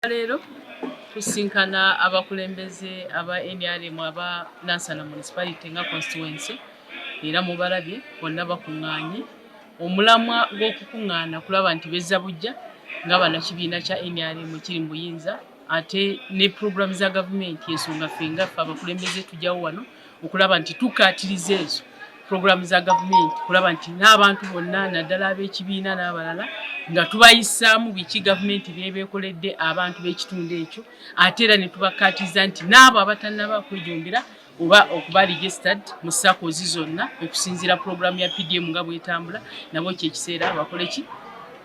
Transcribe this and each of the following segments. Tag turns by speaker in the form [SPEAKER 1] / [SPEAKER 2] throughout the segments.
[SPEAKER 1] Leero tusinkana abakulembeze aba NRM aba Nansana Municipality nga constituency era mubalabye bonna bakuŋŋaanye omulamwa gw'okukuŋŋaana kulaba nti bezza bujja nga bannakibiina kya NRM kiri mu buyinza ate ne program za gavumenti ensonga ffe nga ffe abakulembeze tujjawo wano okulaba nti tukaatiriza ezo program za gavumenti kulaba nti n'abantu bonna naddala ab'ekibiina n'abalala nga tubayisaamu biki gavumenti by'ebeekoledde abantu b'ekitundu ekyo ate era ne tubakaatiza nti n'abo abatannaba kwejumbira oba okuba registered mu SACCOs zonna okusinziira program ya PDM nga bwetambula nabo kyekiseera bakole ki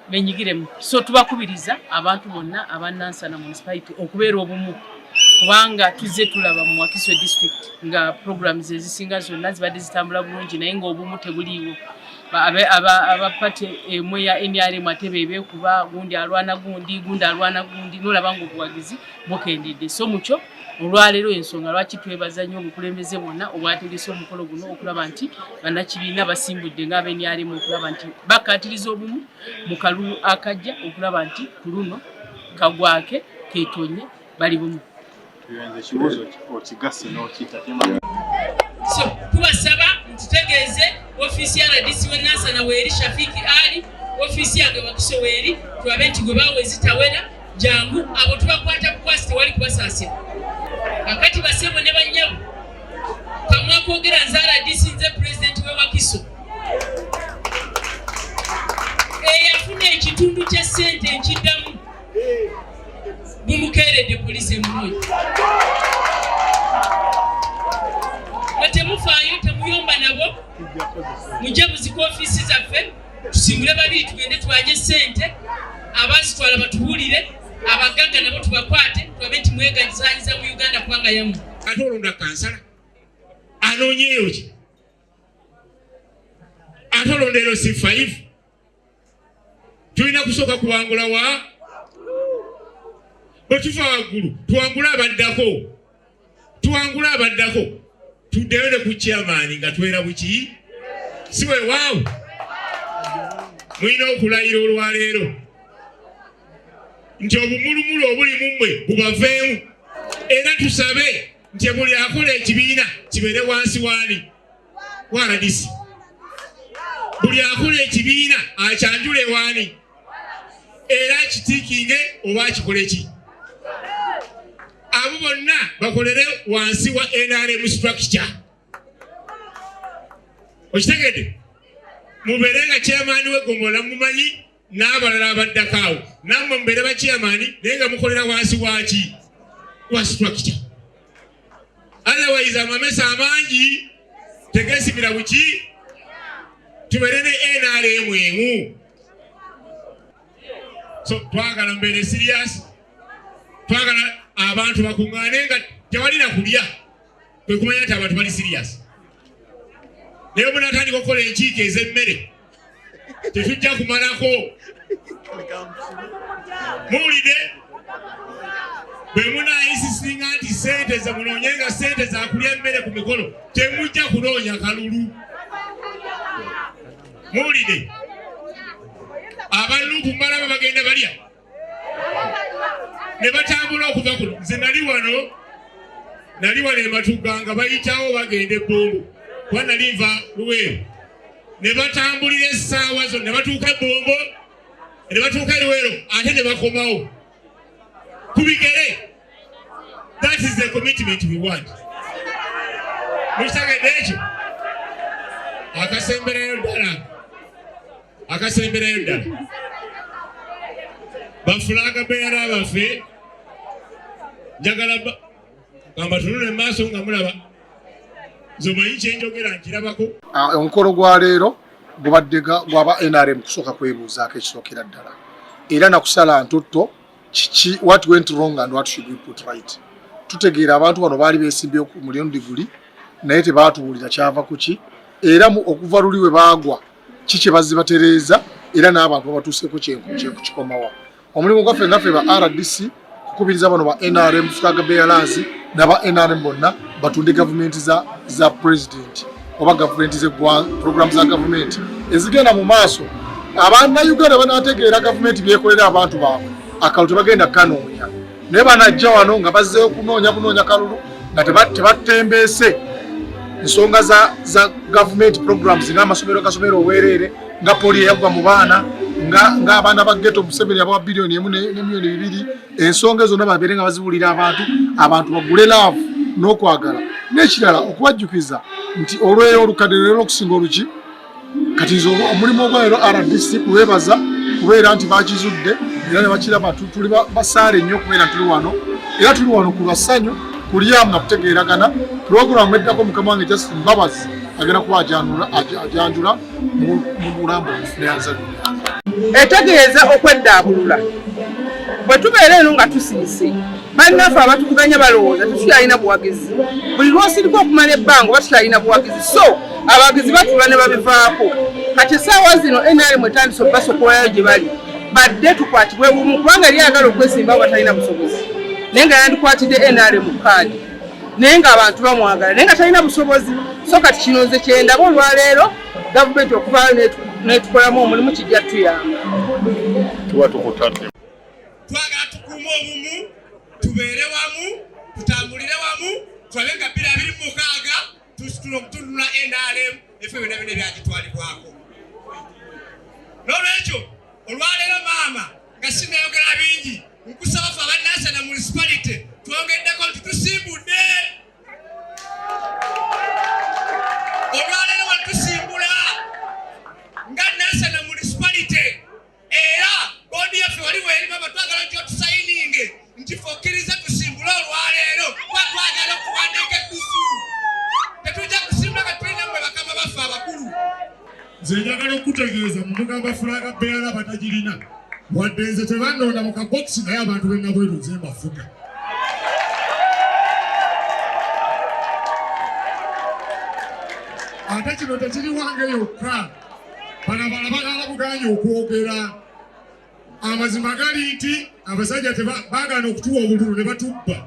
[SPEAKER 1] benyigiremu. So tubakubiriza abantu bonna aba Nansana Municipality okubeera obumu kubanga tuzze tulaba mu Wakiso district nga programs ezisinga zonna zibadde zitambula bulungi naye ng'obumu tebuliiwo. Abapate emwe ya NRM ate beebe kuba gundi alwana gundi nolaba ng'obuwagizi bukendedde. So mukyo olwaleero ensonga lwaki twebaza nnyo obukulembeze bwonna obwategese omukolo guno okulaba nti bannakibiina basimbudde ng'aba NRM okulaba nti bakaatiriza obumu mu kalulu akajja okulaba nti ku luno kagwake keetonye bali bumu. So tubasaba ntutegeeze ofisi ya RDC we Nansana weeri Shafiki Ali ofisi yange Wakiso weeri tulabe nti gwe bawe zitawera jangu abo tubakwata bukwasi tewali kubasaasira kakati basebo ne banyabu kamwa kwogera nza RDC nze president we Wakiso yafuna ekitundu kya ssente ekiddamu bumukeeredde poliisi emunoyi temufaayo temuyomba nabo mujabuzi ku ofisi zaffe tusimbule babiri tugende twaje ssente abazitwala batubuulire abagagga nabo tubakwate tulabe nti mweganyisanyiza mu Uganda kubanga yamu ate olonda kansala anoonyeeyo ki ate olonda LC5 tulina kusooka kuwangula wa bwe tuva waggulu tuwangule abaddako tuddeyo ne ku chairman nga twera buki si we waawo mulina okulayira olwaleero nti obumulumulu obuli mu mmwe bubaveemu era tusabe nti buli akola ekibiina kibeere wansi waani wa RDC buli akola ekibiina akyanjule waani era kitiikinge oba akikole ki abo bonna bakolere wansi wa NRM structure. Okitegedde mubeere nga chairman we Gomola mumanyi n'abalala abaddakaawo nammwe mubeere ba chairman naye nga mukolera wansi waki wa structure. Otherwise amamesa amangi tegeesimira buki tubeere ne NRM emu. So twagala mbeere serious twagala abantu bakuŋŋaane nga tewalina kulya kwe kumanya nti abantu bali serious. Naye bwe natandika okukola enkiiko ez'emmere tetujja kumalako. Muwulire bwe munaayisisinga nti ssente ze munoonyenga ssente za kulya emmere ku mikolo temujja kunoonya kalulu. Muwulire abannuku mbalaba bagenda balya ne batambula okuva kuno. Nze nali wano ematugga nga bayitawo bagenda ebbombo kuba nali nva Luweero ne batambulira essaawa zo ne batuuka ebbombo ne batuuka Luweero ate ne bakomawo ku bigere. That is the commitment we want. Mukitegedde ekyo akasemberayo ddala bafulaga beera baffe njagala gamba tunule maaso nga mulaba zomanyi kyenjogera nkirabako.
[SPEAKER 2] Omukolo gwa leero gubadde gwaba NRM kusooka kwebuuzaako ekisookera ddala era nakusala ntutto kiki what went wrong and what should we put right. Tutegeera abantu bano baali beesimbye ku mulyondi guli naye tebaatuwulira kyava kuki era okuva luli we baagwa kiki bazibatereeza era n'abantu babatuuseeko kikomawa. Omulimu gwaffe ngaffe ba RDC kukubiriza bano ba NRM flag bearers n'aba NRM bonna batunde gavumenti za president oba gavumenti ze program za gavumenti ezigenda mu maaso. Abanna Uganda banategeera gavumenti byekolera abantu baabwe akalulu tebagenda kanoonya naye banajja wano nga bazzeeyo kunoonya kalulu nga tebatembeese ensonga za government programs ng'amasomero gasomero obwereere nga poli eyagwa mu baana ng'abaana ba ghetto Museveni abawa biliyoni 1 ne miliyoni 2 ensonga ezo zonna babeere nga bazibuulira abantu bagule laavu n'okwagala n'ekirala okubajjukiza nti olweyo olukadde leero okusinga oluki kati nze omulimu ogwaleero RDC kubeebaza kubeera nti bakizudde era ne bakiraba tuli basaale nnyo okubeera tuli wano era tuli wano ku lwasanyu kulyamu na kutegeeragana puroguramu eddako mukama wange Justin Mbabazi agenda kuba ajanjula mu bulambo obufuneyanza
[SPEAKER 3] etegeeza okweddabulula bwe tubeera eno nga tusiise bannaffe abatukuganya balowooza tetukyalina buwagizi buli lwosirika okumala ebbanga oba tukyalina buwagizi so abawagizi batula ne babivaako kati essaawa zino NRM etandise okubasokolayo gye bali badde tukwatibwe bumu kubanga lyagala okwesimbawo batalina busobozi naye nga yandikwatidde NRM kaadi naye nga abantu bamwagala naye nga talina busobozi so kati kino nze kyendaba olwaleero gavumenti okuvaayo netukolamu omulimu kijja tuyamba
[SPEAKER 2] tuba tukutadde
[SPEAKER 4] twagala tukuuma obumu tubeere wamu tutambulire wamu tulabe nga 2026 tuno okutunula NRM efe byonna bino ebyagitwalibwako n'olwekyo olwaleero maama nga sinayogera bingi nkusaba ffe abannansana municipality twongeddeko nti tusimbudde olwaleero wali tusimbula nga nansana municipality era boodi yaffe wali weerima batwagala nti otusayininge nti ffe okkiriza tusimbule olwaleero kuba twagala okuwandiika eddusu tetujja kusimbula nga tulina mmwe bakama baffe abakulu
[SPEAKER 5] nze njagala okutegeeza mu mugamba fulaga beera batagirina wadde nze tebannonda mu kabokisi naye abantu bennabweru nze mbafuga ate kino tekiri wange yokka balabala bagala buganya okwogera amazima gali nti abasajja tebagaana okutuwa obululu ne batubba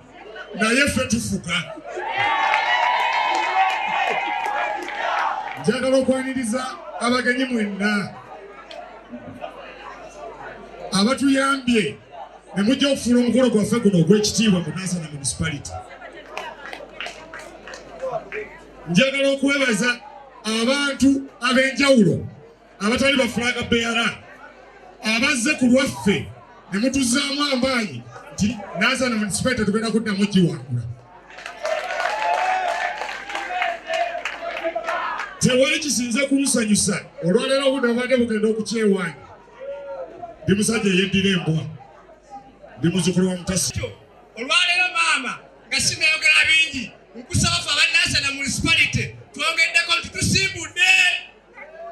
[SPEAKER 5] naye ffe tufuga njagala okwaniriza abagenyi mwenna abatuyambye ne mujja okufuula omukolo gwaffe guno ogw'ekitiibwa mu Nansana municipality njagala okwebaza abantu ab'enjawulo abatali bafulaga beera abazze ku lwaffe ne mutuzzaamu amaanyi nti Nansana municipality tugenda kuddamu giwangula tewali kisinze kumusanyusa olwaleero obudde obadde bugenda okukyewaanya ndi musajja eyeddira embwa ndi muzzukulu wa Mutasi
[SPEAKER 4] olwaleero maama nga sinayogera bingi nkusaba